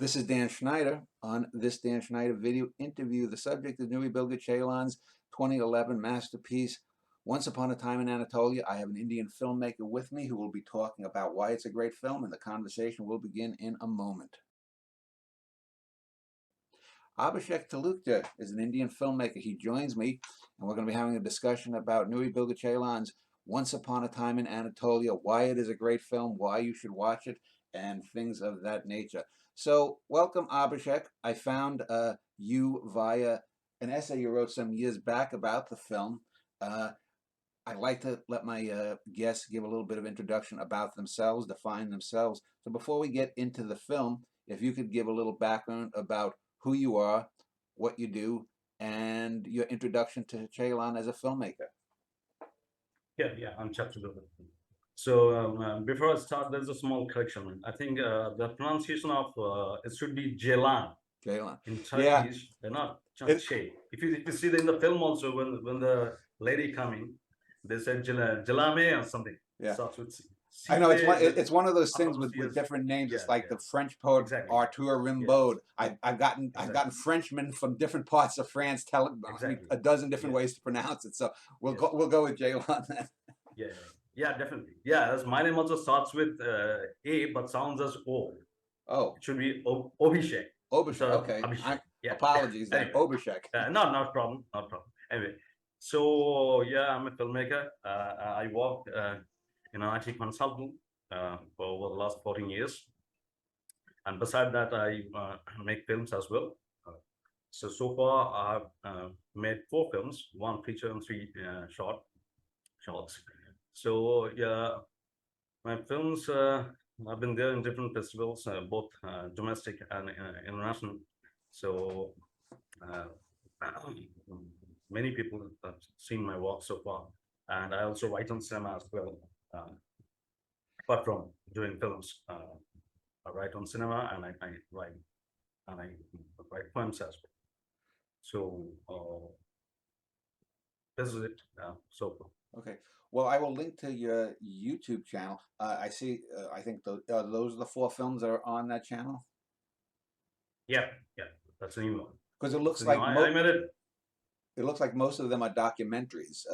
This is Dan Schneider. On this Dan Schneider video interview, the subject is Nuri Bilge Ceylan's 2011 masterpiece, Once Upon a Time in Anatolia. I have an Indian filmmaker with me who will be talking about why it's a great film, and the conversation will begin in a moment. Abhishek Talukdar is an Indian filmmaker. He joins me, and we're going to be having a discussion about Nuri Bilge Ceylan's Once Upon a Time in Anatolia, why it is a great film, why you should watch it, and things of that nature. So, welcome, Abhishek. I found you via an essay you wrote some years back about the film. I'd like to let my guests give a little bit of introduction about themselves, define themselves. So before we get into the film, if you could give a little background about who you are, what you do, and your introduction to Ceylan as a filmmaker. Yeah, I'm chapter. So before I start, there's a small correction. I think the pronunciation of it should be Ceylan. Ceylan. In Turkish, Yeah. they're not Şey. If you see in the film also, when the lady coming, they said Jalame or something. Yeah. Starts with C. I know it's one of those things with different names. It's like the French poet Arthur Rimbaud. I've gotten Frenchmen from different parts of France telling a dozen different ways to pronounce it. So we'll go with Ceylan then. Yeah, definitely. Yeah, as my name also starts with A but sounds as O. Oh, it should be Abhishek. Abhishek. Okay. Apologies then. Anyway, Abhishek. No problem. Anyway, so yeah, I'm a filmmaker. I worked in an IT consultant for over the last 14 years. And beside that, I make films as well. So far, I've made 4 films, 1 feature and 3 shorts. So yeah, my films, I've been there in different festivals, both domestic and international. So many people have seen my work so far. And I also write on cinema as well. Apart from doing films, I write on cinema and I write poems as well. So this is it so far. Okay. Well, I will link to your YouTube channel. I see. I think those are the 4 films that are on that channel. Yeah, that's a new one. Because it looks like I made it. It looks like most of them are documentaries.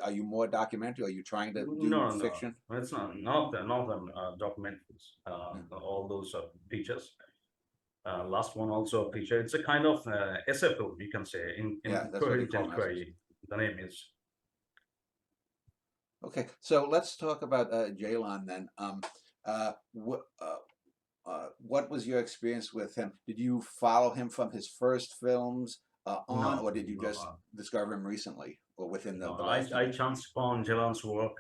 Are you more documentary? Are you trying to do fiction? No, it's not. None of them are documentaries. All those are features. Last one also a feature. It's a kind of essay film, you can say. In Coherent Inquiry, the name is. Okay, so let's talk about Ceylan then. What was your experience with him? Did you follow him from his first films or did you just discover him recently or within the last year? I chanced upon Ceylan's work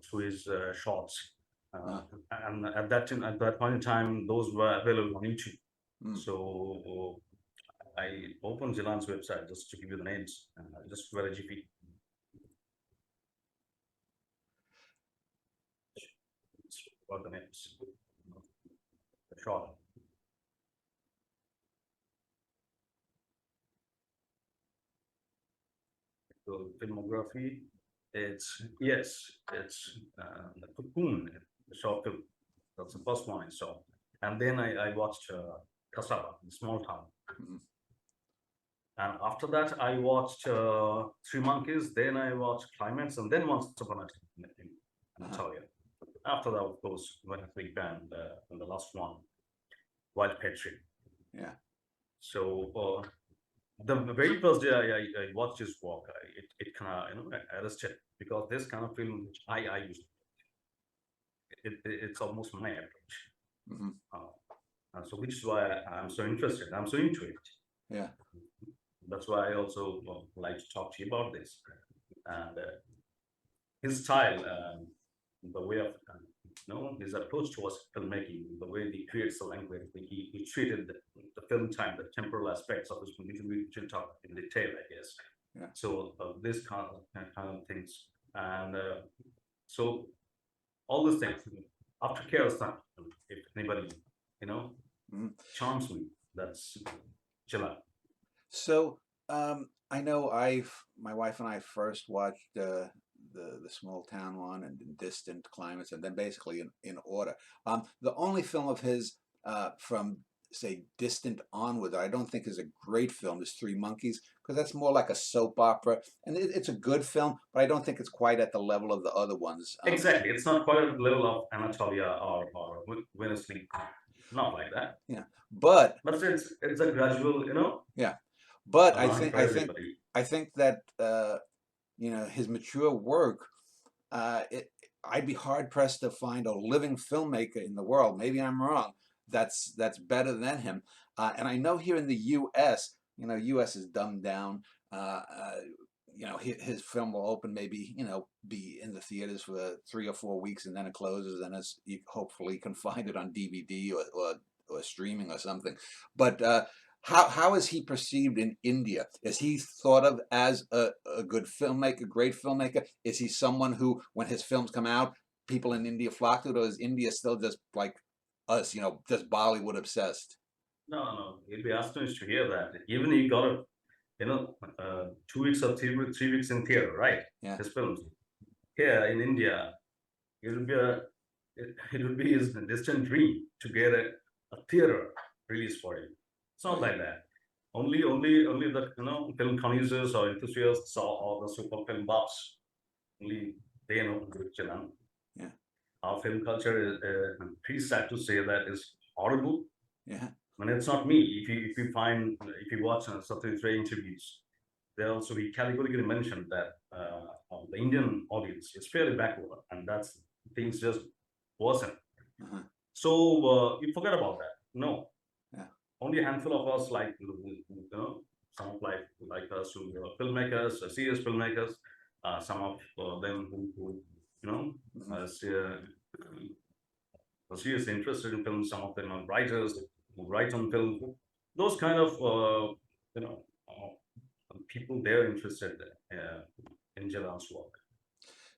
through his shorts. And at that point in time, those were available on YouTube. So I opened Ceylan's website just to give you the names, just for a GP. What the names? The short. So filmography. It's the Cocoon, the short film. That's the first one I saw, and then I watched Kasaba, the small town. And after that, I watched 3 Monkeys. Then I watched Climax, and then Once Upon a Time in Anatolia. After that, of course, went a big band, and the last one, Wild Patriot. Yeah. So the very first day I watched his work, it kind of arrested, because this kind of film which I used, it's almost my approach. So which is why I'm so interested. I'm so into it. Yeah. That's why I also like to talk to you about this. And his style, the way of his approach towards filmmaking, the way he creates the language, he treated the film time, the temporal aspects of this movie, we should talk in detail, I guess. Yeah. So this kind of things, and so all these things. After Chaos Time, if anybody charms me, that's Ceylan. So I know my wife and I first watched the small town one and Distant Climates, and then basically in order. The only film of his from say Distant Onward, I don't think is a great film, is Three Monkeys, because that's more like a soap opera, and it's a good film, but I don't think it's quite at the level of the other ones. Exactly. It's not quite at the level of Anatolia or Venice. Not like that. Yeah, but But it's a gradual, yeah, but learning for everybody. I think that his mature work, I'd be hard pressed to find a living filmmaker in the world. Maybe I'm wrong. That's better than him. And I know here in the U.S., U.S. is dumbed down. Uh, uh, his film will open maybe, be in the theaters for 3 or 4 weeks, and then it closes, and hopefully you can find it on DVD or streaming or something. But how is he perceived in India? Is he thought of as a good filmmaker, great filmmaker? Is he someone who, when his films come out, people in India flock to it, or is India still just like us, just Bollywood obsessed? No. You'll be astonished to hear that. Even he got a, 2 weeks or 3 weeks in theater, right? Yeah. His films. Here in India, it would be it would be his distant dream to get a theater release for him. It's not like that. Only the film connoisseurs or enthusiasts or the super film buffs, only they know Chilan. Yeah. Our film culture is pretty sad to say that is horrible. Yeah. And it's not me. If you watch Satyajit Ray interviews, they also he categorically mentioned that the Indian audience is fairly backward, and that's things just worsen. Uh-huh. So you forget about that. No, Yeah. only a handful of us, like some of like us who are filmmakers, serious filmmakers. Some of them who are seriously interested in film. Some of them are writers who write on film. Those kind of people, they're interested in Jalan's work.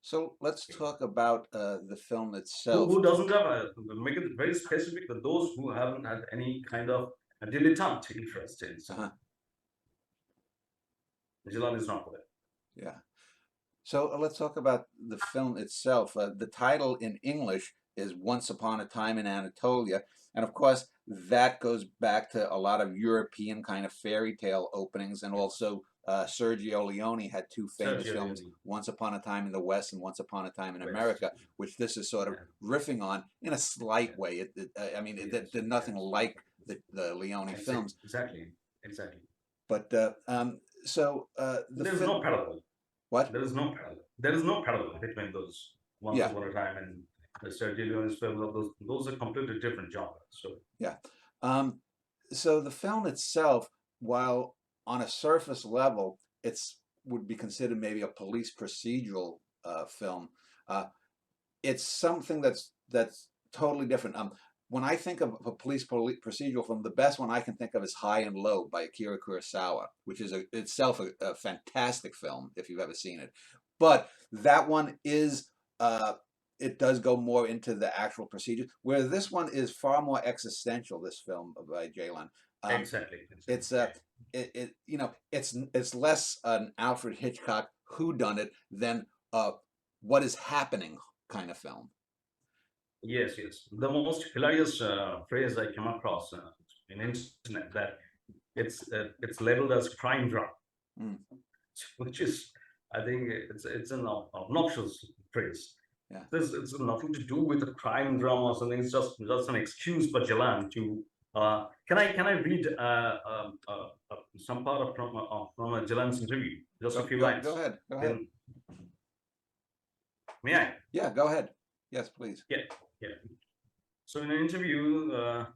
So let's talk about the film itself. Who doesn't have make it very specific, that those who haven't had any kind of a dilettante interest in Uh-huh. Jalan is not for it. Yeah. So let's talk about the film itself. The title in English is Once Upon a Time in Anatolia. And of course, that goes back to a lot of European kind of fairy tale openings. And also, Sergio Leone had two famous films, Once Upon a Time in the West and Once Upon a Time in America, which this is sort of riffing on in a slight way. They're nothing like the Leone films. Exactly. But there's no parallel. What? There is no parallel between those Once Upon a Time and Sergio Leone's film. Those are completely different genres. So yeah. So the film itself, while on a surface level, would be considered maybe a police procedural film. It's something that's totally different. When I think of a police procedural film, the best one I can think of is High and Low by Akira Kurosawa, which is itself a fantastic film if you've ever seen it. But that one is, it does go more into the actual procedure, where this one is far more existential, this film by Jalan. Exactly. It's it's less an Alfred Hitchcock whodunit than what is happening kind of film. Yes. The most hilarious phrase I came across in internet, that it's labeled as crime drama, which is, I think it's an obnoxious phrase. Yeah. It's nothing to do with a crime drama or something. It's just an excuse for Jalan to. Can I read some part from Jalan's interview? Just a few lines. Go ahead. May I? Yeah, go ahead. Yes, please. Yeah. So in an interview,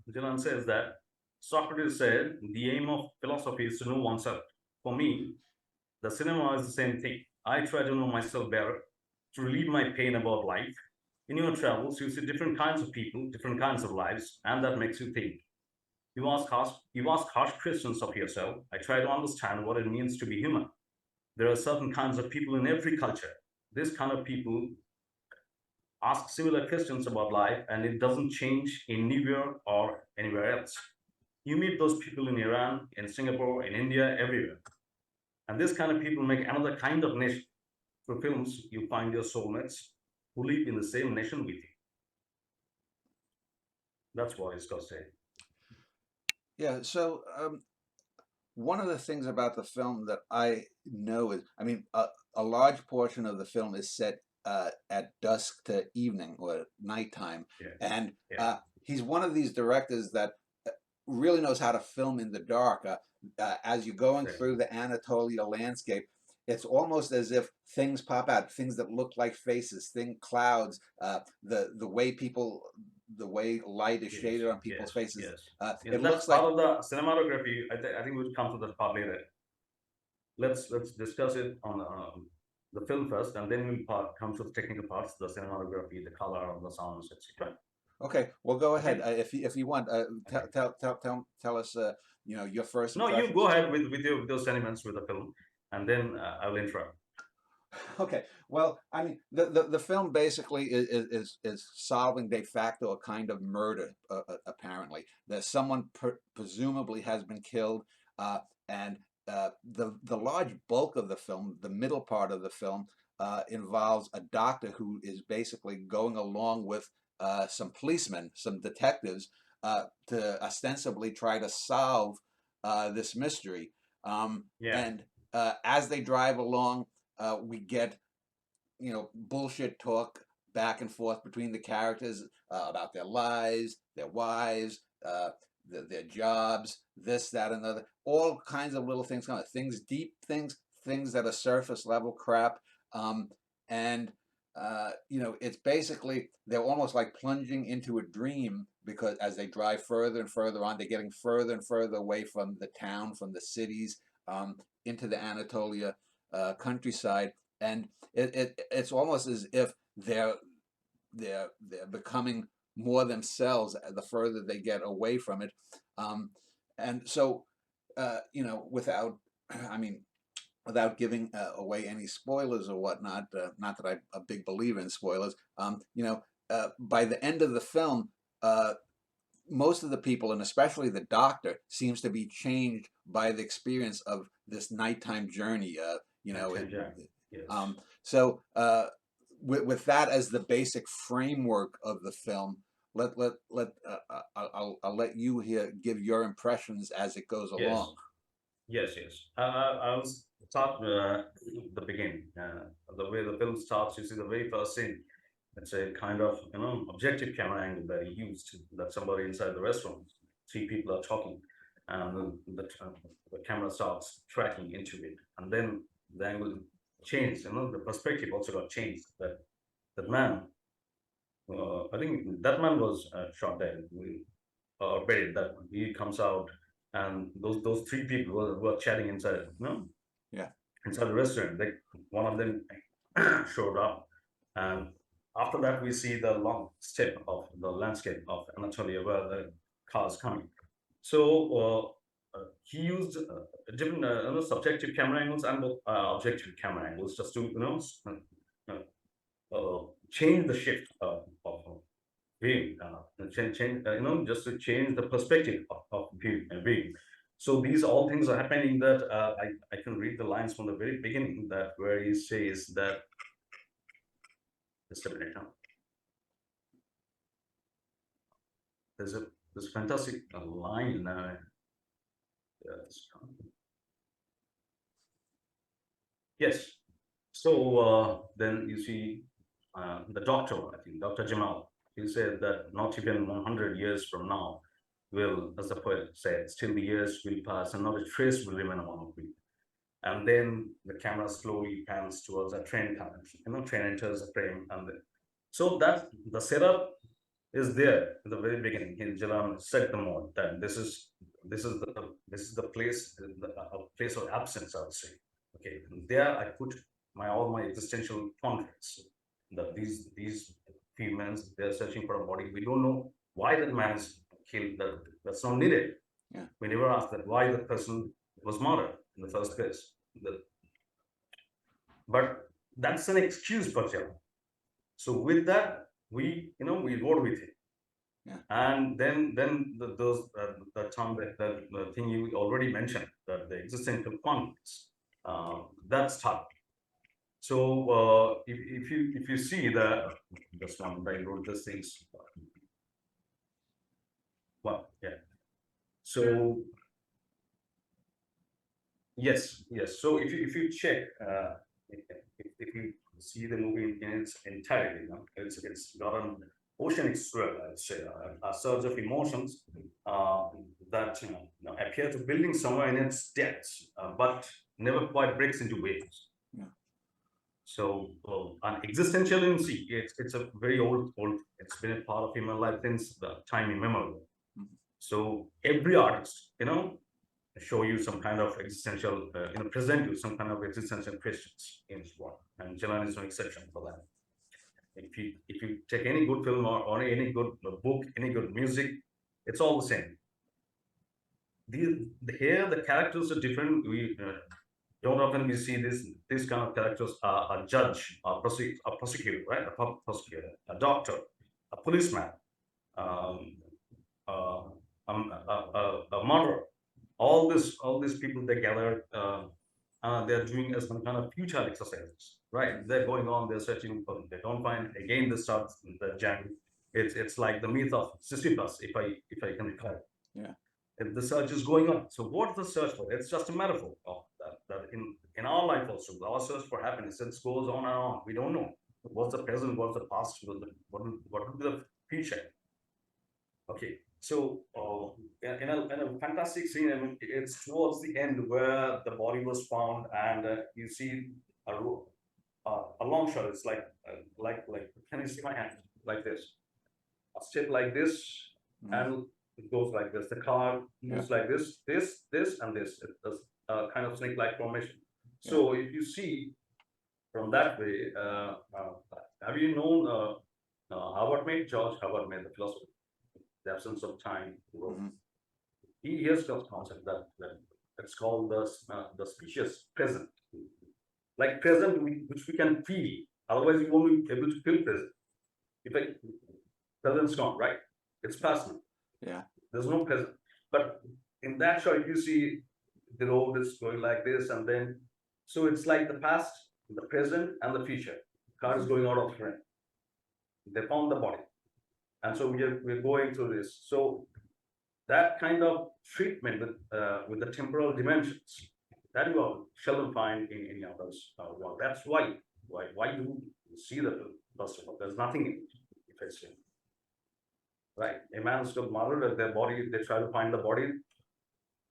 Jalan says that Socrates said, "The aim of philosophy is to know oneself. For me, the cinema is the same thing. I try to know myself better, to relieve my pain about life. In your travels, you see different kinds of people, different kinds of lives, and that makes you think. You ask harsh questions of yourself. I try to understand what it means to be human. There are certain kinds of people in every culture. This kind of people ask similar questions about life, and it doesn't change in New York or anywhere else. You meet those people in Iran, in Singapore, in India, everywhere. And this kind of people make another kind of nation. Through films, you find your soulmates who live in the same nation with you." That's what it's got to say. Yeah. So one of the things about the film that I know is, I mean, a large portion of the film is set at dusk to evening or nighttime, Yeah, and yeah, he's one of these directors that really knows how to film in the dark. As you're going exactly. through the Anatolia landscape, it's almost as if things pop out, things that look like faces, clouds, the way people, the way light is Yes, shaded on yes, people's faces. yes. It Yes, that's looks part like, of the cinematography. I think we'll come to that part later. Let's discuss it on the film first, and then we'll come to the technical parts, the cinematography, the color, the sounds, etc. okay, well, go ahead. Okay, If you want, okay. tell us, your first No, you go impressions. ahead with with those sentiments with the film, and then I will interrupt. Okay, well, I mean, the film basically is solving de facto a kind of murder. Apparently, that someone presumably has been killed, and the large bulk of the film, the middle part of the film, involves a doctor who is basically going along with some policemen, some detectives, to ostensibly try to solve this mystery. Yeah, And as they drive along, we get bullshit talk back and forth between the characters about their lives, their wives, their jobs, this, that, and other. All kinds of little things, kind of things, deep things, things that are surface level crap. Um, and it's basically they're almost like plunging into a dream because as they drive further and further on, they're getting further and further away from the town, from the cities, into the Anatolia countryside, and it's almost as if they're becoming more themselves the further they get away from it, um, and so without I mean without giving away any spoilers or whatnot, not that I'm a big believer in spoilers, by the end of the film, uh, most of the people, and especially the doctor, seems to be changed by the experience of this nighttime journey. nighttime journey. Yes, So with that as the basic framework of the film, I'll let you here give your impressions as it goes yes, along. yes. I was start the beginning. The way the film starts, you see the very first scene. It's a kind of objective camera angle that he used. That somebody inside the restaurant, three people are talking, and the camera starts tracking into it, and then the angle changed. The perspective also got changed. That man, I think that man was shot dead or buried. That he comes out, and those three people were chatting inside. Yeah. Inside the restaurant. Like one of them showed up, and after that we see the long step of the landscape of Anatolia where the cars coming. So he used different subjective camera angles and objective camera angles just to change the shift of view, change, just to change the perspective of view. So these all things are happening that I can read the lines from the very beginning that where he says that just a minute now. There's a this fantastic line. Yes. Yes. So then you see the doctor, I think Dr. Jamal, he said that not even 100 years from now will, as the poet said, still the years will pass and not a trace will remain among we. And then the camera slowly pans towards a train coming. Train enters the frame, and so that the setup is there in the very beginning. Jalan set the mode that this is the place, a place of absence, I would say. Okay, and there I put all my existential conflicts. That these females, they're searching for a body. We don't know why that man is killed. That's not needed. Yeah. We never asked that why the person was murdered in the first place. But that's an excuse for Jalan. So with that, we rode with it. Yeah. And then those the term the thing you already mentioned, that the existential conflicts, that's tough. So if you see the just one I wrote these things. Well, yeah. So yes, yes. So if you check, if you see the movie in its entirety, it's got an oceanic swell, I'd say, a surge of emotions that appear to building somewhere in its depths, but never quite breaks into waves. Yeah. So an existentialism, it's a very old. It's been a part of human life since the time immemorial. Mhm. So every artist, show you some kind of existential, present you some kind of existential questions in his work, and Jalan is no exception for that. If you take any good film or any good book, any good music, it's all the same. Here the characters are different. We don't often we see this kind of characters, a judge, a prosecutor, right? A public prosecutor, a doctor, a policeman, um, uh, a murderer. All these people they gathered, they're doing as some kind of futile exercises, right? They're going on, they're searching for them. They don't find, again this starts the journey. It's like the myth of Sisyphus, if I can recall. Yeah. If the search is going on. So what's the search for? It's just a metaphor of that in our life also, our search for happiness, it goes on and on. We don't know what's the present, what's the past, what will be the future. Okay, so in a fantastic scene, I mean, it's towards the end where the body was found, and you see a long shot. It's like can you see my hand like this? A step like this, and it goes like this. The car moves like this, and this. It does a kind of snake-like formation. So if you see from that way, have you known Howard May, George Howard May, the philosopher, The Absence of Time? He has got concept that it's called the species present, like present which we can feel. Otherwise, you won't be able to feel present. If I present's gone, right? It's past now. Yeah. There's no present. But in that shot, if you see the road is going like this, and then so it's like the past, the present, and the future. Car is going out of frame. They found the body, and so we're going through this. So that kind of treatment with the temporal dimensions that you will seldom find in any others. Well, that's why do you see the film? First of all, there's nothing in it, if I say. Right, a man's got murdered at their body. They try to find the body.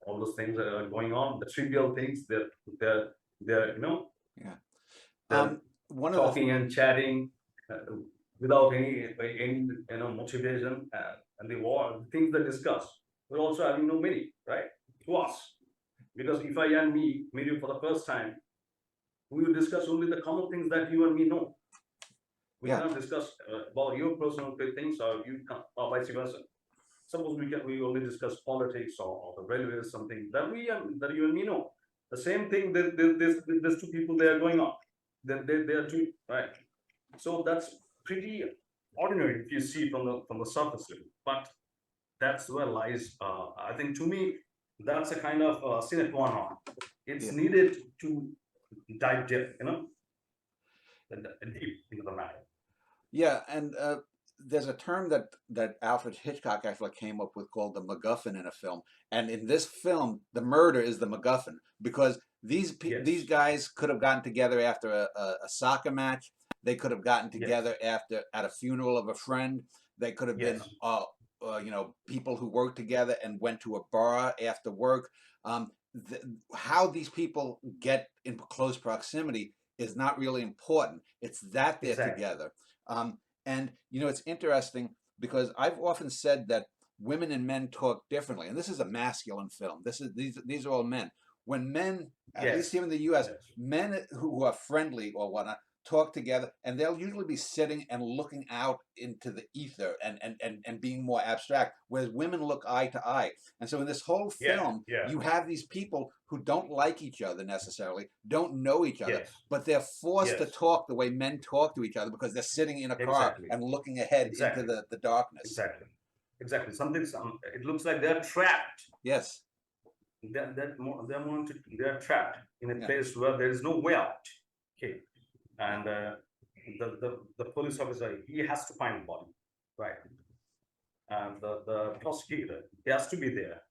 All those things are going on. The trivial things. They're Yeah. One of talking and chatting without any motivation, and the things they discuss will also having no meaning, right, to us. Because if I and me meet you for the first time, we will discuss only the common things that you and me know. We cannot discuss about your personal things, or vice versa. Suppose we only discuss politics or the railways, something that you and me know. The same thing. There's two people they are going on. They are two, right. So that's pretty ordinary if you see from the surface level. But that's where lies. I think to me, that's a kind of sine qua non. It's needed to dive deep, deep into the matter. Yeah, and there's a term that Alfred Hitchcock actually came up with called the MacGuffin in a film. And in this film, the murder is the MacGuffin, because these guys could have gotten together after a soccer match. They could have gotten together at a funeral of a friend. They could have been people who worked together and went to a bar after work. How these people get in close proximity is not really important. It's that they're together. And it's interesting because I've often said that women and men talk differently, and this is a masculine film. These are all men. When men, at least here in the U.S., men who are friendly or whatnot talk together, and they'll usually be sitting and looking out into the ether and being more abstract, whereas women look eye to eye. And so in this whole film, you have these people who don't like each other necessarily, don't know each other, but they're forced to talk the way men talk to each other because they're sitting in a car and looking ahead into the darkness. Exactly. It looks like they're trapped. Yes. They're trapped in a place where there is no way out. Okay. And the police officer, he has to find the body, right? And the prosecutor, he has to be there.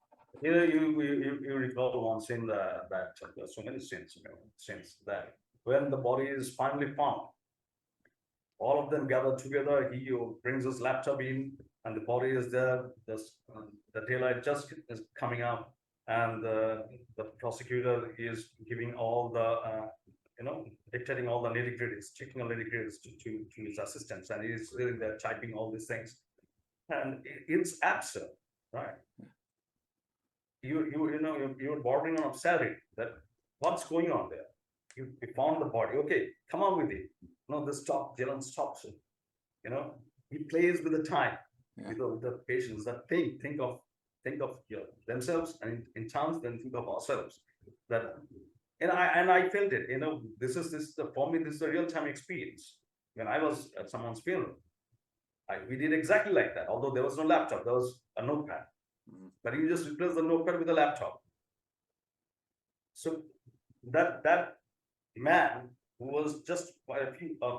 You recall one scene that so many scenes, scenes that when the body is finally found, all of them gather together. He brings his laptop in, and the body is there. The daylight just is coming up, and the prosecutor is giving all the dictating all the nitty-gritties, checking all the nitty-gritties to his assistants, and he's sitting there typing all these things, and it's absurd, right? You're bordering on absurdity. That what's going on there? You found the body. Okay, come on with it. No, this stop. Dylan stops it. He plays with the time, with the patients that think of themselves, and in chance then think of ourselves. That and I felt it. For me, this is a real time experience. When I was at someone's funeral, we did exactly like that. Although there was no laptop, there was a notepad. But you just replace the notepad with a laptop. So that man who was just a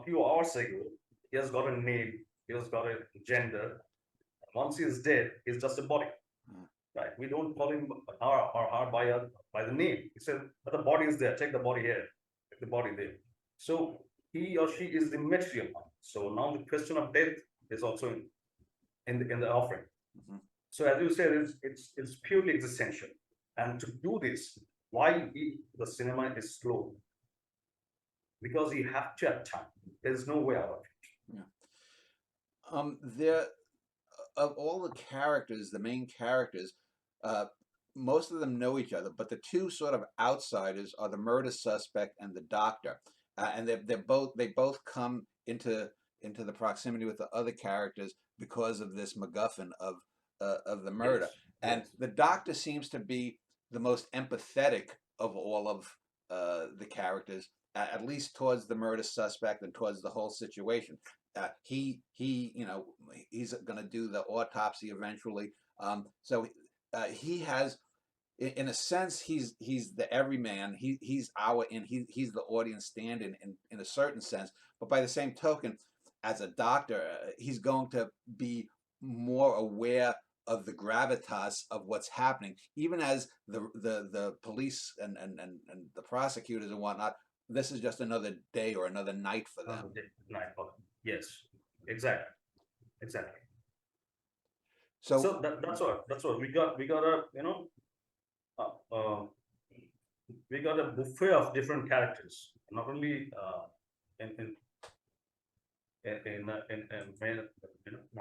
few hours ago, he has got a name, he has got a gender. Once he is dead, he's just a body. Right? We don't call him or by the name. He said, but the body is there. Check the body here. Check the body there. So he or she is the material one. So now the question of death is also in the offering. So as you said, it's purely existential. And to do this, why the cinema is slow? Because you have to have time. There's no way out of it. Yeah. There, of all the characters, the main characters, most of them know each other, but the two sort of outsiders are the murder suspect and the doctor, and they both come into the proximity with the other characters because of this MacGuffin of the murder. Yes. And the doctor seems to be the most empathetic of all of the characters, at least towards the murder suspect and towards the whole situation. He's going to do the autopsy eventually. So he has, in a sense, he's the everyman. He's the audience stand-in in a certain sense. But by the same token, as a doctor, he's going to be more aware of the gravitas of what's happening, even as the police and the prosecutors and whatnot. This is just another day or another night for them. Yes, exactly. So that's what we got we got a buffet of different characters, not only not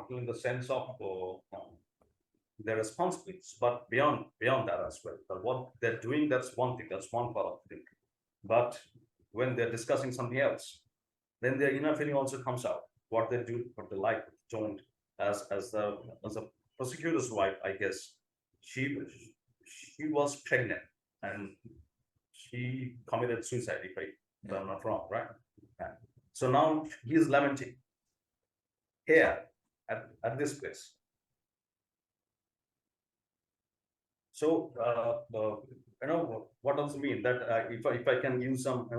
only in the sense of their responsibilities, but beyond that as well. But what they're doing, that's one thing, that's one part of the thing. But when they're discussing something else, then their inner feeling also comes out. What they do, what they like, what they don't. As the prosecutor's wife, I guess, she was pregnant and she committed suicide, if I'm not wrong, right? So now he is lamenting here at this place. So what does it mean that if I can use some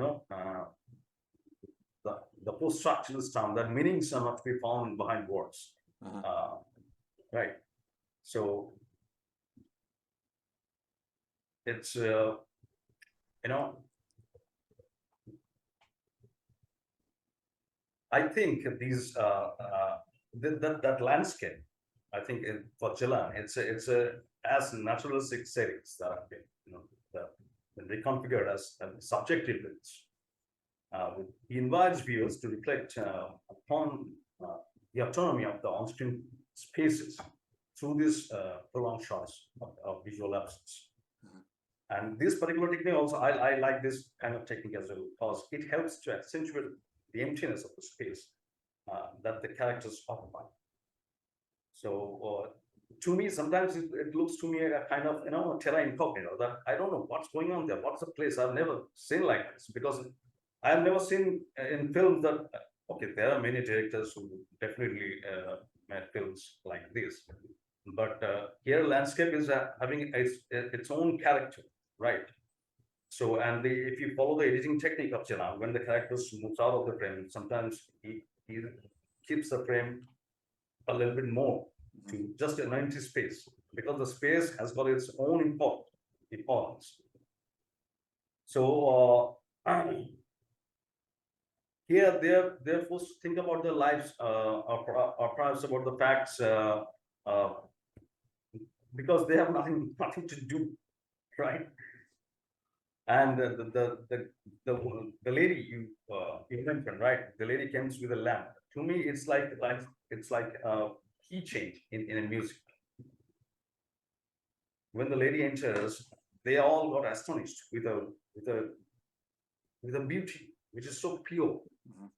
the post-structuralist term, that meanings are not to be found behind words, right? So it's I think these that landscape, I think for Jalan, it's a as naturalistic settings that have been reconfigured as subjective limits. He invites viewers to reflect upon the autonomy of the on-screen spaces through these prolonged shots of visual absence. And this particular technique also, I like this kind of technique as well, because it helps to accentuate the emptiness of the space that the characters occupy. So to me, sometimes it looks to me a kind of terra incognito, that I don't know what's going on there, what's the place. I've never seen like this, because I've never seen in films that okay, there are many directors who definitely made films like this, but here landscape is having its own character, right? So, and if you follow the editing technique of Jalan, when the characters moves out of the frame, sometimes he keeps the frame a little bit more to just an empty space, because the space has got its own importance. So here they're forced to think about their lives, or perhaps about the facts, uh, because they have nothing to do, right? And the lady you mentioned, right? The lady comes with a lamp. To me, it's like a key change in a music. When the lady enters, they all got astonished with a beauty which is so pure. Mhm.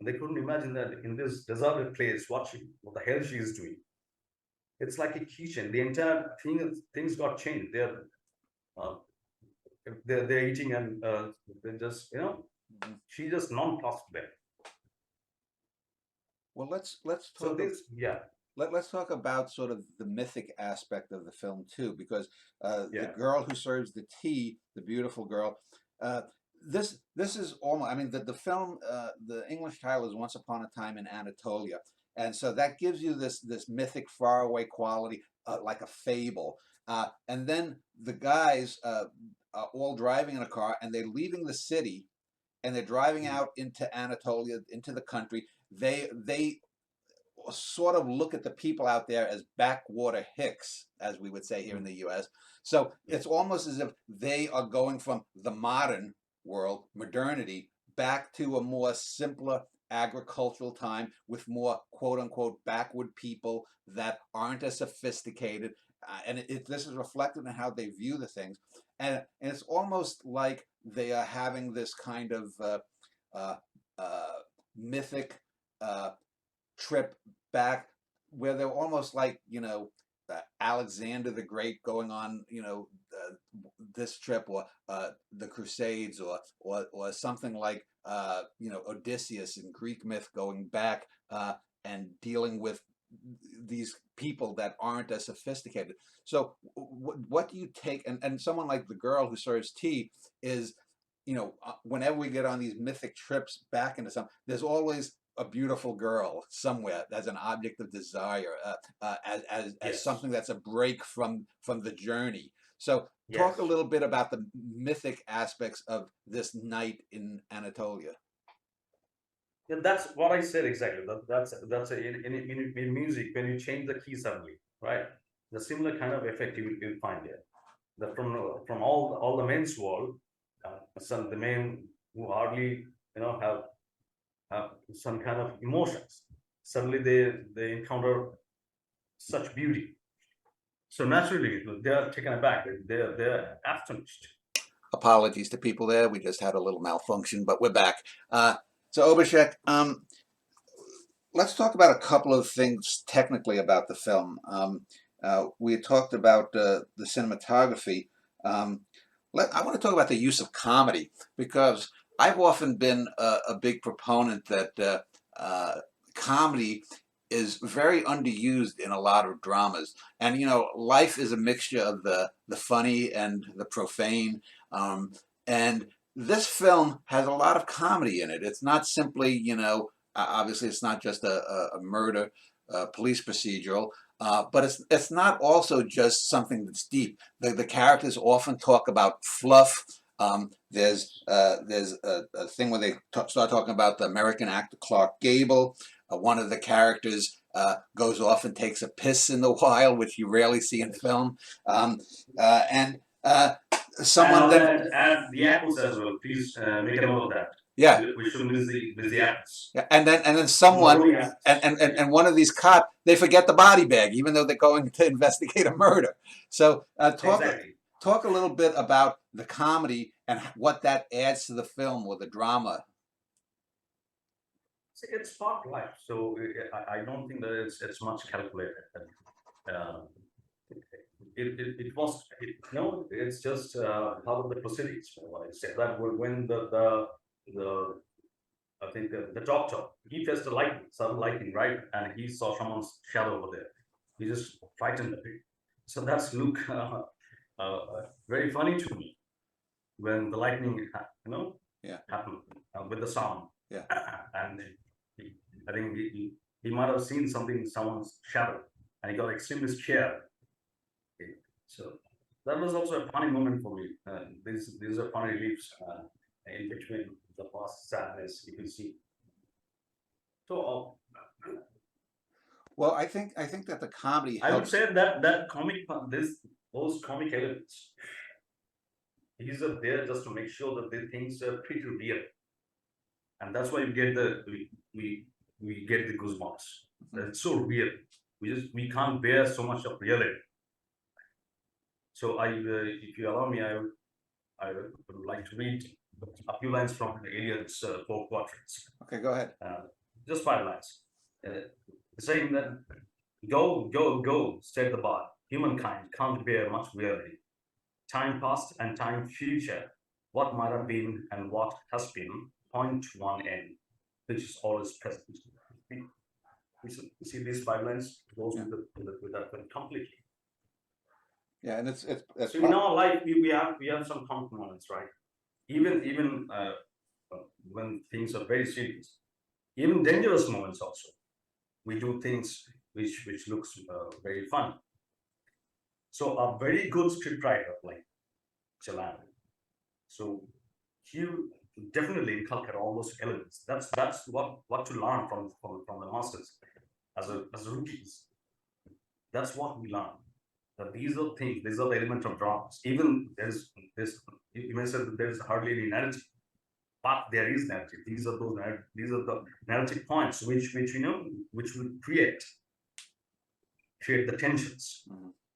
They couldn't imagine that in this deserted place, what the hell she is doing. It's like a key change. The entire things got changed. Uh, they're eating, and they're just, Mhm. she just nonplussed there. Well, let's So talk. this, yeah, Let's talk about sort of the mythic aspect of the film too, because the yeah, girl who serves the tea, the beautiful girl, uh, this is almost. I mean, the film, the English title is Once Upon a Time in Anatolia, and so that gives you this mythic, faraway quality, like a fable. And then the guys are all driving in a car, and they're leaving the city, and they're driving mm, out into Anatolia, into the country. They sort of look at the people out there as backwater hicks, as we would say here in mm, the US. So yeah, it's almost as if they are going from the modern world, modernity, back to a more simpler agricultural time with more quote unquote backward people that aren't as sophisticated. This is reflected in how they view the things. And it's almost like they are having this kind of uh, uh, mythic uh, trip back where they're almost like Alexander the Great going on this trip, or the Crusades, or something like Odysseus in Greek myth going back and dealing with these people that aren't as sophisticated. So what do you take, and someone like the girl who serves tea is, whenever we get on these mythic trips back into some, there's always a beautiful girl somewhere as an object of desire, as yes, something that's a break from the journey. So talk a yes. little bit about the mythic aspects of this night in Anatolia. Yeah, that's what I said exactly. In music, when you change the key suddenly, right? The similar kind of effect you'll find there. That from all the men's world, some the men who hardly have some kind of emotions. Suddenly they encounter such beauty. So naturally they are taken aback. They're astonished. Apologies to people there. We just had a little malfunction, but we're back. So Obashek, let's talk about a couple of things technically about the film. We had talked about the cinematography. Um, I want to talk about the use of comedy, because I've often been a big proponent that comedy is very underused in a lot of dramas. And life is a mixture of the funny and the profane. And this film has a lot of comedy in it. It's not simply, obviously it's not just a murder police procedural, but it's not also just something that's deep. The characters often talk about fluff. There's a thing where they start talking about the American actor Clark Gable. One of the characters goes off and takes a piss in the wild, which you rarely see in Yes. film. And And someone on then, that, add the apples as well. Please make a note of that. yeah, We shouldn't miss the apples. yeah, and then Not someone, only apples. Yeah. and one of these cops, they forget the body bag, even though they're going to investigate a murder. So Exactly. talk a little bit about the comedy and what that adds to the film or the drama. See, it's part life, so I don't think that it's much calculated. Uh, it was no, it's just part of the proceedings. What I said that when the I think the doctor he faced the lightning, sudden lightning, right, and he saw someone's shadow over there. He just frightened a bit. So that's look very funny to me when the lightning, Yeah, happened with the sound, yeah. and I think he might have seen something, someone's shadow, and he got extremely scared. Okay. So that was also a funny moment for me. These are funny reliefs in between the past sadness you can see. So Well, I think that the comedy I would helps. say that those comic elements, these are there just to make sure that the things are pretty real, and that's why you get we get the goosebumps. It's so real. We can't bear so much of reality. So if you allow me, I would like to read a few lines from Eliot's four quadrants. Okay, go ahead. Just 5 lines, saying that go, go, go, said the bard. Humankind can't bear much reality. Time past and time future, what might have been and what has been, point to one end, which is always present. You see these 5 lines goes with that completely. Yeah, and it's so in our life we have some common moments, right? Even when things are very serious, even dangerous moments also, we do things which looks very fun. So a very good scriptwriter like Jalan, so he definitely inculcate all those elements. That's what to learn from the masters as rookies. That's what we learn. That these are things, these are the elements of dramas. Even there's you may say that there's hardly any narrative, but there is narrative. These are the narrative points which will create the tensions,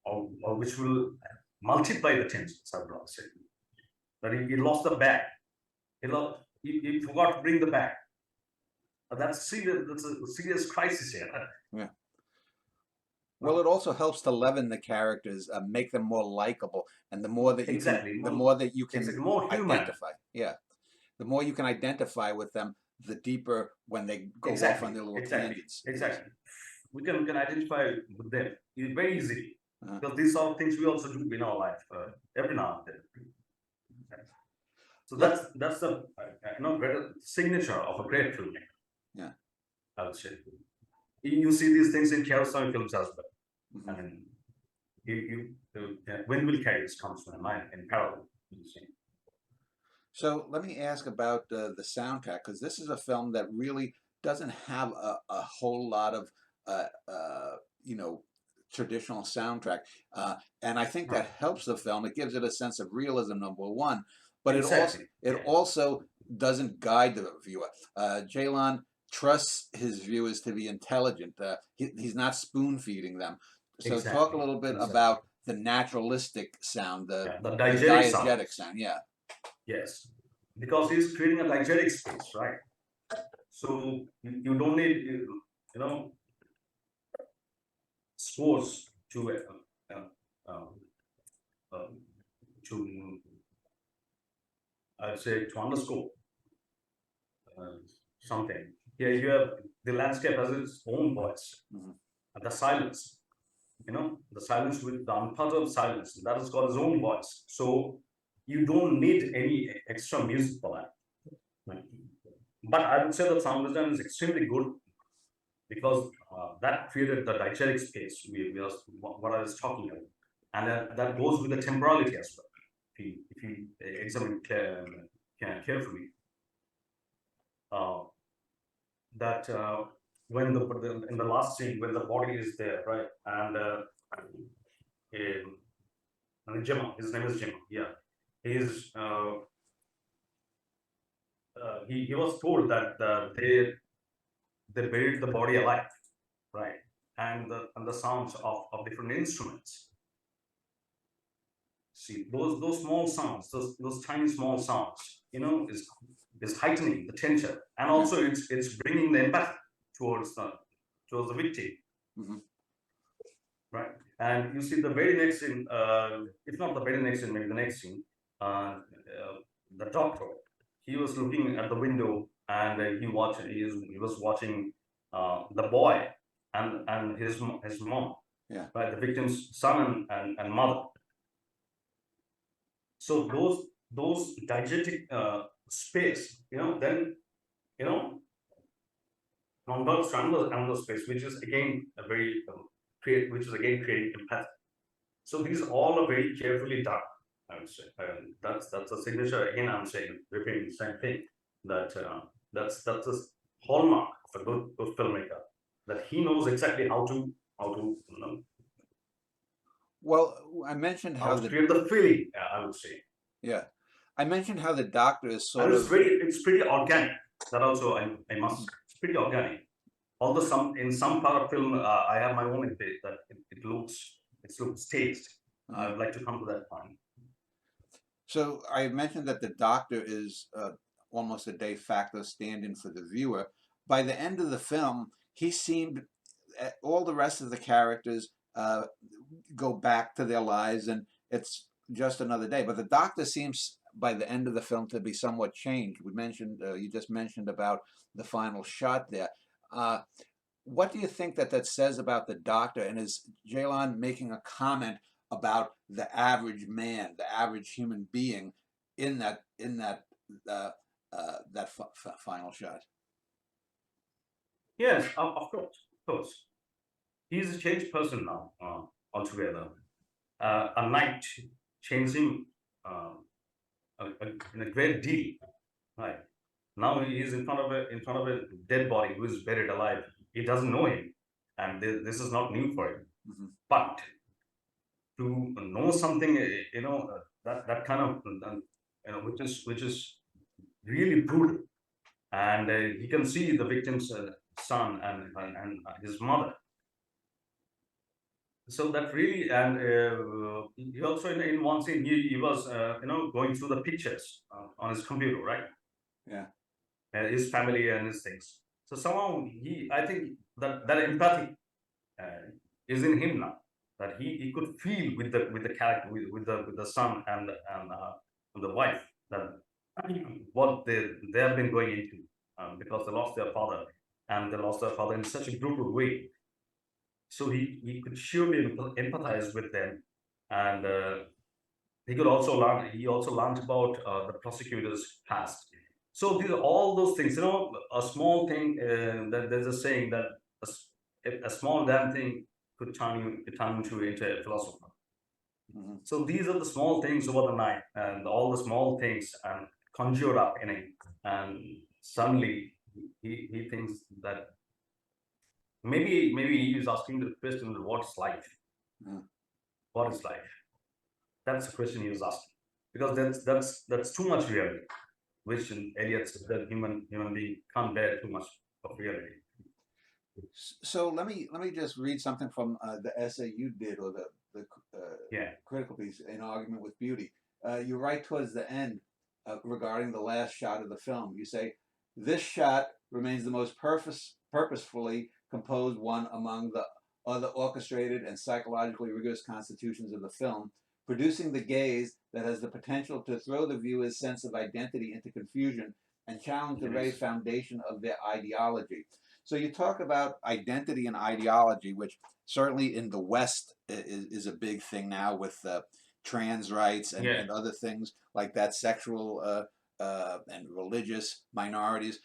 or which will multiply the tensions. I would say that he lost the bag. He forgot to bring the bag. That's serious. That's a serious crisis here. Yeah. Well, it also helps to leaven the characters, make them more likable, and the more that you the more that you can identify. Yeah, the more you can identify with them, the deeper when they go off on their little tangents. Exactly. We can identify with them very easily, because these are things we also do in our life every now and then. So that's the signature of a great filmmaker. Yeah, I would say. You see these things in Kiarostami films as well. I mean, when will carry comes to my mind in parallel. So let me ask about the soundtrack, because this is a film that really doesn't have a whole lot of traditional soundtrack, and I think that helps the film. It gives it a sense of realism, number one, but it also doesn't guide the viewer. Jalan trusts his viewers to be intelligent. He's not spoon feeding them. So talk a little bit about the naturalistic sound, the diegetic sound. Yeah. Yes, because he's creating a diegetic space, right? So you don't need scores to I'd say to underscore something. Here you have the landscape has its own voice, and the silence. The silence with the unperturbed silence, that has got its own voice. So you don't need any extra music for that. Right? But I would say that sound design is extremely good, because that created the diegetic space what I was talking about, and that goes with the temporality as well. If you examine carefully, that when in the last scene when the body is there, right, and Gemma, his name is Gemma. Yeah, he was told that they buried the body alive, right, and the sounds of different instruments. See those small sounds, those tiny small sounds, is heightening the tension, and also it's bringing the empathy towards the victim, right? And you see the very next scene, if not the very next scene, maybe the next scene, the doctor, he was looking at the window, and he was watching the boy and his mom, right, the victim's son and mother. So those diegetic space, then non-verbal another space, which is again a very which is again creating empathy. So these all are very carefully done, I would say. That's a signature. Again, I'm saying, repeating the same thing, that that's a hallmark of a good filmmaker, that he knows exactly how to Well, I mentioned how the create the feeling. I would say, yeah, I mentioned how the doctor is and sort of it's pretty organic. That also I must. It's pretty organic. Although in some part of film, I have my own intake that it looks staged. I would like to come to that point. So I mentioned that the doctor is almost a de facto stand-in for the viewer. By the end of the film, he seemed all the rest of the characters go back to their lives, and it's just another day. But the doctor seems, by the end of the film, to be somewhat changed. We mentioned you just mentioned about the final shot there. What do you think that says about the doctor? And is Jalan making a comment about the average man, the average human being, in that final shot? Yes, of course. He's a changed person now altogether. A night changed him in a great deal. Right now, he is in front of a dead body who is buried alive. He doesn't know him, and this is not new for him. But to know something, that kind of, which is really brutal, and he can see the victim's son and his mother. So that really, and he also in one scene he was going through the pictures on his computer, right? Yeah. His family and his things. So somehow I think that empathy is in him now. That he could feel with the character, with the son and the wife, that what they have been going into, because they lost their father, and they lost their father in such a brutal way. So he could surely empathize with them, and he also learned about the prosecutor's past. So these are all those things, a small thing, that there's a saying that a small damn thing could turn you into a philosopher. So these are the small things over the night, and all the small things and conjured up in him, and suddenly he thinks that maybe he is asking the question, what's life? What is life? That's the question he was asking, because that's too much reality, which in Eliot said that human being can't bear too much of reality. So let me just read something from the essay you did, or the critical piece, In Argument with Beauty. You write towards the end regarding the last shot of the film. You say, "This shot remains the most purposefully composed one among the other orchestrated and psychologically rigorous constitutions of the film, producing the gaze that has the potential to throw the viewer's sense of identity into confusion and challenge the very foundation of their ideology." So you talk about identity and ideology, which certainly in the West is a big thing now, with trans rights and other things like that, sexual and religious minorities.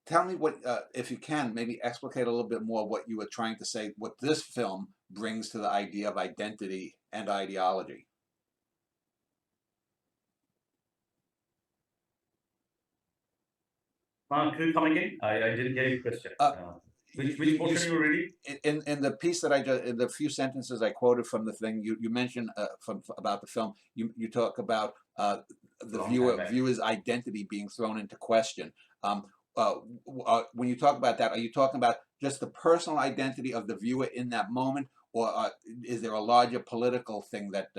Tell me what, if you can, maybe explicate a little bit more what you were trying to say, what this film brings to the idea of identity and ideology. Could you come again? I didn't get your question. Which portion you reading? In the piece that in the few sentences I quoted from the thing, you mentioned about the film, you talk about the viewer's identity being thrown into question. When you talk about that, are you talking about just the personal identity of the viewer in that moment, or is there a larger political thing that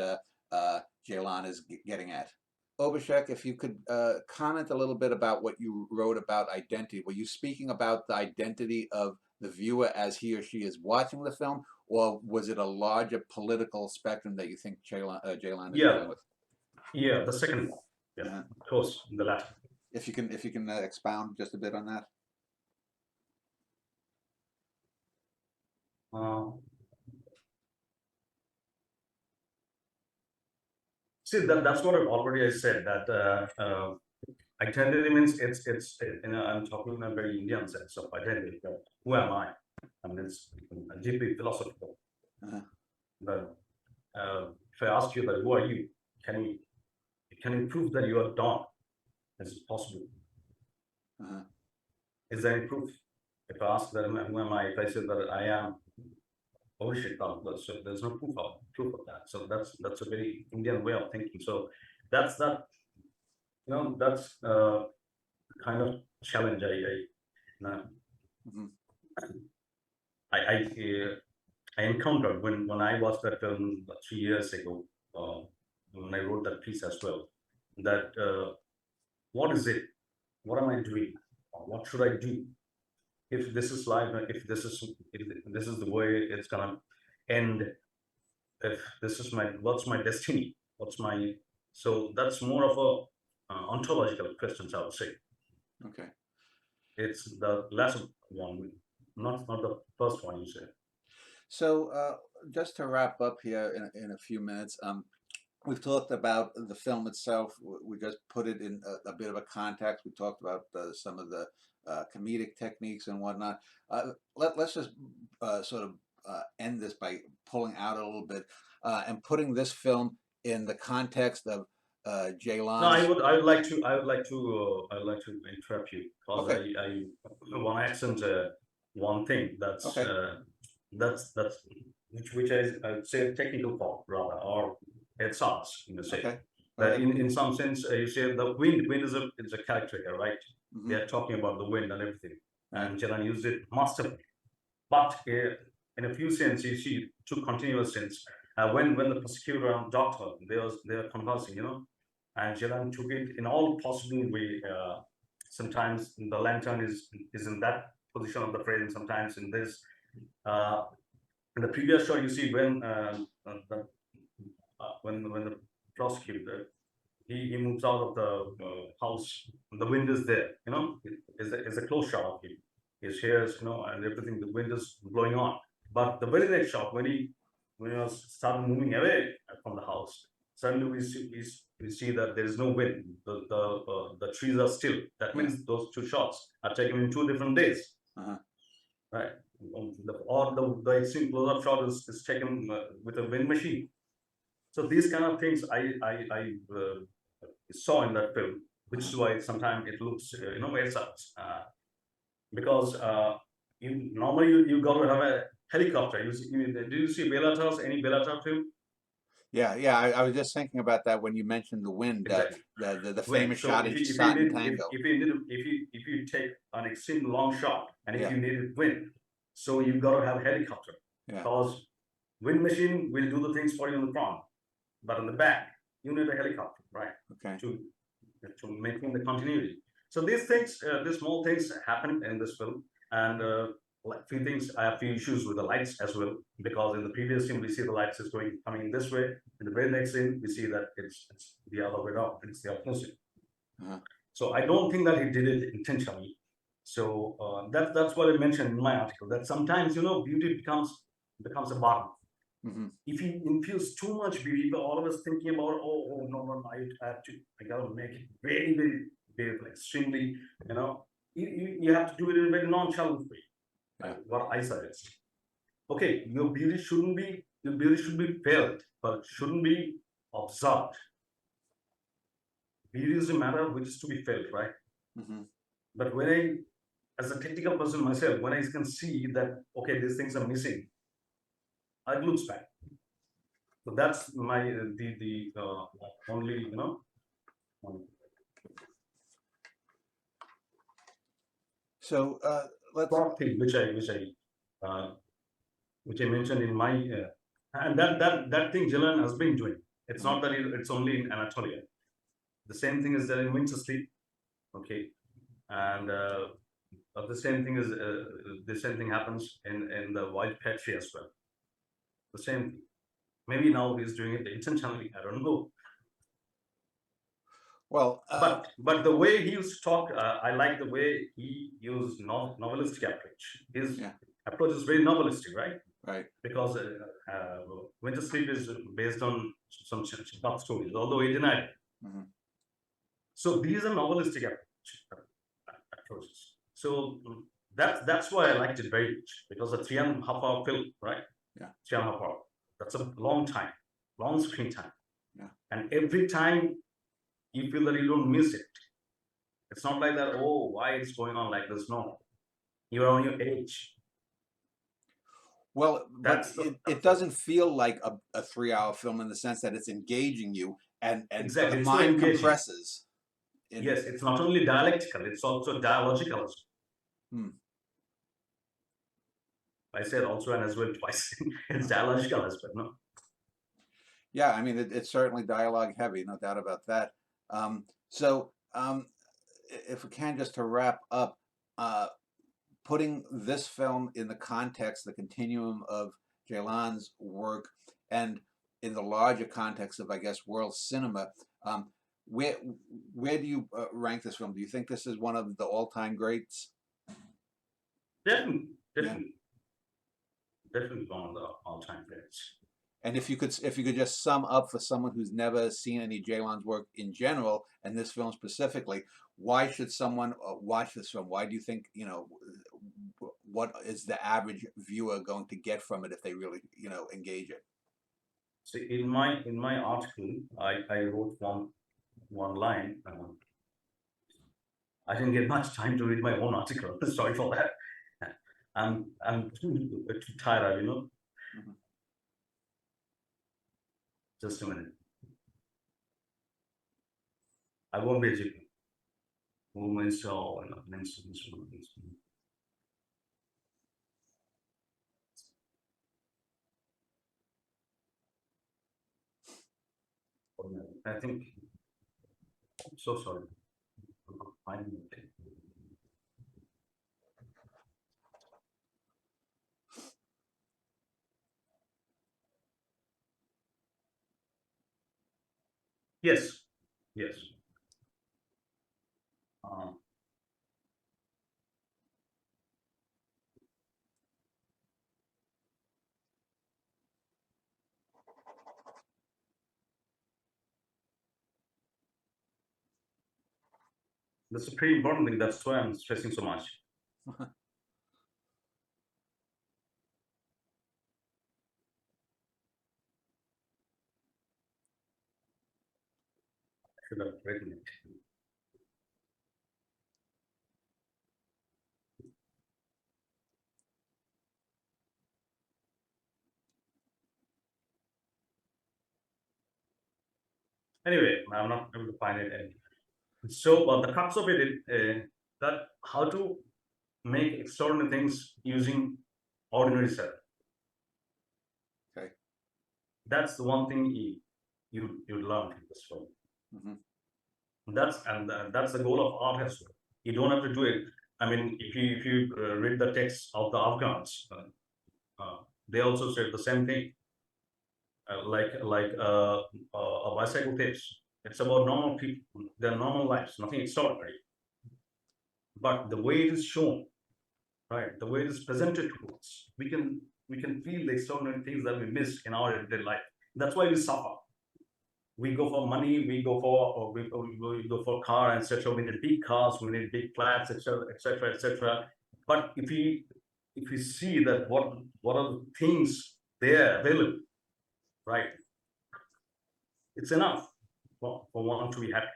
Jalan is getting at? Obashek, if you could comment a little bit about what you wrote about identity. Were you speaking about the identity of the viewer as he or she is watching the film, or was it a larger political spectrum that you think Jalan is dealing with? Yeah, the second one. Yeah, of course, the latter. If you can expound just a bit on that. See, that's what I said, that identity means it's I'm talking in a very Indian sense of identity. Who am I? I mean, it's deeply philosophical. Uh-huh. But if I ask you that, who are you? Can you prove that you are Don? Is it possible? Uh-huh. Is there any proof? If I ask them, who am I? If I say that I am, oh shit, no, so there's no proof of that. So that's a very Indian way of thinking. So that's that. That's kind of challenge uh, Mhm. I encountered when I watched that film 3 years ago. Uh, when I wrote that piece as well. That what is it? What am I doing? What should I do? If this is life, if this is the way it's gonna end, if this is what's my destiny, what's my, so that's more of a ontological questions, I would say. Okay. It's the last one, not the first one you said. So just to wrap up here in a few minutes, we've talked about the film itself. We just put it in a bit of a context. We talked about some of the comedic techniques and whatnot. Let's just sort of end this by pulling out a little bit and putting this film in the context of No, Jalan's. I would like to interrupt you because Okay. I want to accent one thing Okay. that's which I would say technical part rather, or it sounds say Okay. Go that ahead. in some sense you say the wind is a character here, right? Mhm. We are talking about the wind and everything, Right. and Jalan used it masterfully. But in a few sense, you see two continuous sense. When the prosecutor and doctor they are conversing, and Jalan took it in all possible way. Sometimes the lantern is in that position of the frame, sometimes in this. Uh, in the previous shot, you see when the prosecutor he moves out of the house, the wind is there. Is a close shot of him. His hairs, and everything. The wind is blowing on. But the very next shot, when he was started moving away from the house, suddenly we see that there is no wind. The trees are still. That means those two shots are taken in 2 different days. Uh-huh. Right. The extreme close-up shot is taken with a wind machine. So these kind of things I saw in that film, which is why sometimes it looks very sucks. Because normally you got to have a helicopter. Do you see Belatar's any Belatar film? Yeah, I was just thinking about that when you mentioned the wind, Exactly. the Wind. famous So shot in Satin Tango. if you take an extreme long shot and if Yeah. you needed wind, so you've got to have a helicopter. Yeah. Because wind machine will do the things for you in the front, but in the back you need a helicopter, right? Okay. To maintain the continuity. So these things, these small things happen in this film, and few things. I have few issues with the lights as well, because in the previous scene we see the lights is coming this way. In the very next scene we see that it's the other way around. It's the opposite. Uh-huh. So I don't think that he did it intentionally. So that's what I mentioned in my article. That sometimes beauty becomes a bottom. Mm-hmm. If you infuse too much beauty, you're always thinking about, oh no, I gotta make it very, very, very extremely, you have to do it in a very nonchalant way. Yeah. What I suggest. Okay, your beauty should be felt, but shouldn't be observed. Beauty is a matter which is to be felt, right? Mm-hmm. But when I, as a technical person myself, when I can see that, okay, these things are missing, it looks bad. So that's my the only So let's. thing which I mentioned in my and that thing Jalan has been doing. It's not that it's only in Anatolia. The same thing is there in winter sleep, okay, and the same thing happens in the wild patchy as well. The same thing. Maybe now he's doing it intentionally. I don't know. Well, but the way he used to talk, I like the way he used novelistic approach. His approach is very novelistic, right? Right. Because Winter Sleep is based on some short stories, although he denied it. Mm-hmm. So these are novelistic approaches. So that's why I liked it very much, because a 3.5 hour film, right? Yeah. 3.5 hour. That's a long time, long screen time. Yeah. And every time you feel that you don't miss it. It's not like that, oh, why it's going on like this? No. You're on your age. Well, but That's it doesn't feel like a 3 hour film in the sense that it's engaging you and exactly. the It's so mind engaging. compresses. Yes, it's not only dialectical, it's also dialogical as well. Hmm. I said also and as well twice. It's dialogical as well, no? Yeah, I mean, it's certainly dialogue heavy, no doubt about that. So, if we can, just to wrap up, putting this film in the context, the continuum of Ceylan's work, and in the larger context of, I guess, world cinema, where where do you rank this film? Do you think this is one of the all-time greats? Definitely, Yeah. definitely. Definitely one of the all-time greats. And if you could just sum up for someone who's never seen any Ceylan's work in general, and this film specifically, why should someone watch this film? Why do you think, what is the average viewer going to get from it if they really, engage it? So in my article, I wrote one line. I didn't get much time to read my own article. Sorry for that. I'm too tired, Mhm. Just a minute. I won't be educated. Movements or I think. I'm so sorry. I'm not finding it. Yes. Yes. That's a pretty important thing. That's why I'm stressing so much. Should have written it. Anyway, I'm not able to find it. So the crux of it is that how to make extraordinary things using ordinary cell. Okay. That's the one thing you learn in this film. Mm-hmm. That's the goal of art as well. You don't have to do it. I mean, if you read the text of the Afghans, they also said the same thing. Like a bicycle tips. It's about normal people, their normal lives, nothing extraordinary. But the way it is shown, right, the way it is presented to us, we can feel the extraordinary things that we miss in our everyday life. That's why we suffer. We go for money, we go for we go for car, etc. We need big cars, we need big flats, etc., etc., etc. But if we see that what are the things there available, right? It's enough for one to be happy.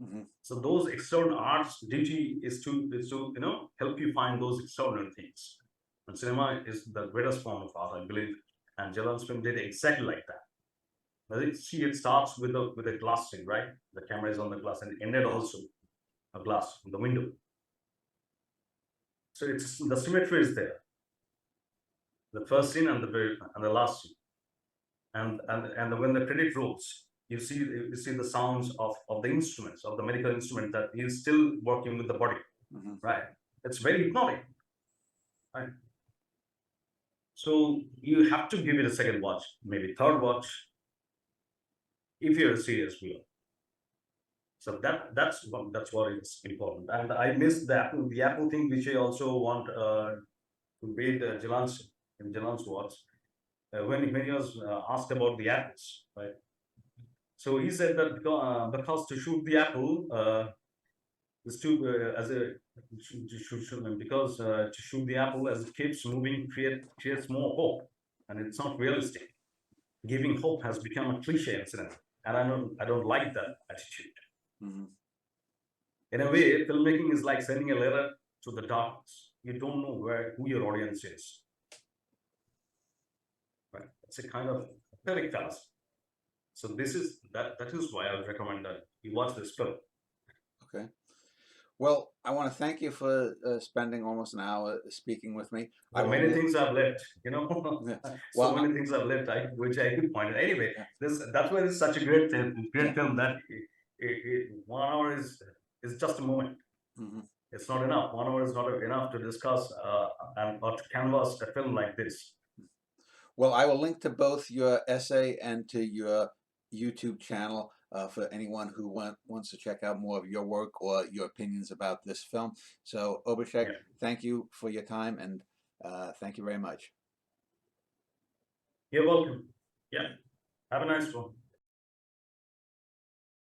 Mm-hmm. So those extraordinary arts duty is to help you find those extraordinary things. And cinema is the greatest form of art, I believe. And Ceylan's film did exactly like that. See, it starts with a glass scene, right? The camera is on the glass, and it ended also a glass in the window. So it's the symmetry is there. The first scene and the last scene, and when the credit rolls, you see the sounds of the instruments, of the medical instrument that he's still working with the body, Mm-hmm. right? It's very hypnotic, right? So you have to give it a second watch, maybe third watch, if you're a serious viewer. So that's what is important. And I missed the Apple thing, which I also want to read Jalan's words when he was asked about the apples, right? So he said that because to shoot the apple, is to as a because to shoot the apple as it keeps moving creates more hope, and it's not realistic. Giving hope has become a cliche incident, and I don't like that attitude. Hmm. In a way, filmmaking is like sending a letter to the darkness. You don't know who your audience is. Right? It's a kind of pathetic task. So that is why I would recommend that you watch this film. Okay. Well, I want to thank you for spending almost an hour speaking with me. Well, many things I've left, Yeah. so Well, many things I've left, which I could point out. Anyway, Yeah. that's why it's such a great film that 1 hour is just a moment. Mhm. It's not enough. 1 hour is not enough to discuss or to canvas a film like this. Well, I will link to both your essay and to your YouTube channel for anyone who wants to check out more of your work or your opinions about this film. So, Abhishek, Yeah. thank you for your time, and thank you very much. You're welcome. Yeah. Have a nice one.